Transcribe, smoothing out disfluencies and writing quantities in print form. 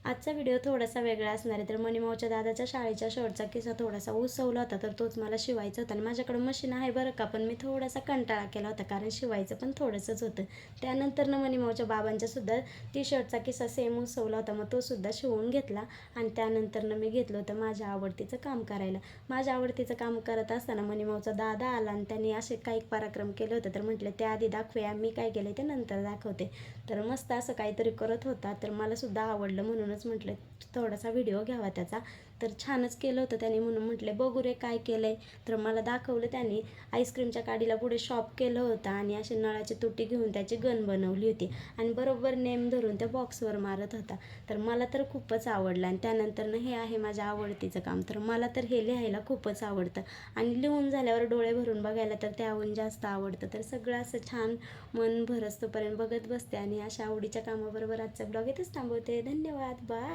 आजचा व्हिडिओ थोडासा वेगळा असणार आहे. तर मनीमाऊच्या दादाच्या शाळेच्या शर्टचा किस्सा थोडासा उसवला होता, तर तोच मला शिवायचा होता. आणि माझ्याकडे मशीन आहे बरं का, पण मी थोडासा कंटाळा केला होता कारण शिवायचं पण थोडंसंच होतं. त्यानंतर मनीमाऊच्या बाबांच्या सुद्धा टी शर्टचा किस्सा सेम उसवला होता, मग तो सुद्धा शिवून घेतला. आणि त्यानंतर मी घेतलं होतं माझ्या आवडतीचं काम करायला. माझ्या आवडतीचं काम करत असताना मनीमाऊचा दादा आला आणि त्यांनी असे काही पराक्रम केले होते. तर म्हटलं त्या आधी दाखवूया, मी काय केलं ते नंतर दाखवते. तर मस्त असं काहीतरी करत होता, तर मला सुद्धा आवडलं म्हणूनच म्हटलं थोडासा व्हिडिओ घ्यावा त्याचा. तर छानच केलं होतं त्याने म्हणून म्हटले बघू रे काय केलं आहे. तर मला दाखवलं त्यांनी आईस्क्रीमच्या काडीला पुढे शॉप केलं होतं आणि अशी नळाची तुटी घेऊन त्याची गन बनवली होती आणि बरोबर नेम धरून त्या बॉक्सवर मारत होता. तर मला तर खूपच आवडलं. आणि त्यानंतर हे आहे माझ्या आवडतीचं काम. तर मला तर हे लिहायला खूपच आवडतं आणि लिहून झाल्यावर डोळे भरून बघायला तर त्याहून जास्त आवडतं. तर सगळं असं छान मन भरस्तोपर्यंत बघत बसते आणि अशा आवडीच्या कामाबरोबर आजचा ब्लॉग इथेच थांबवते. धन्यवाद, बाय.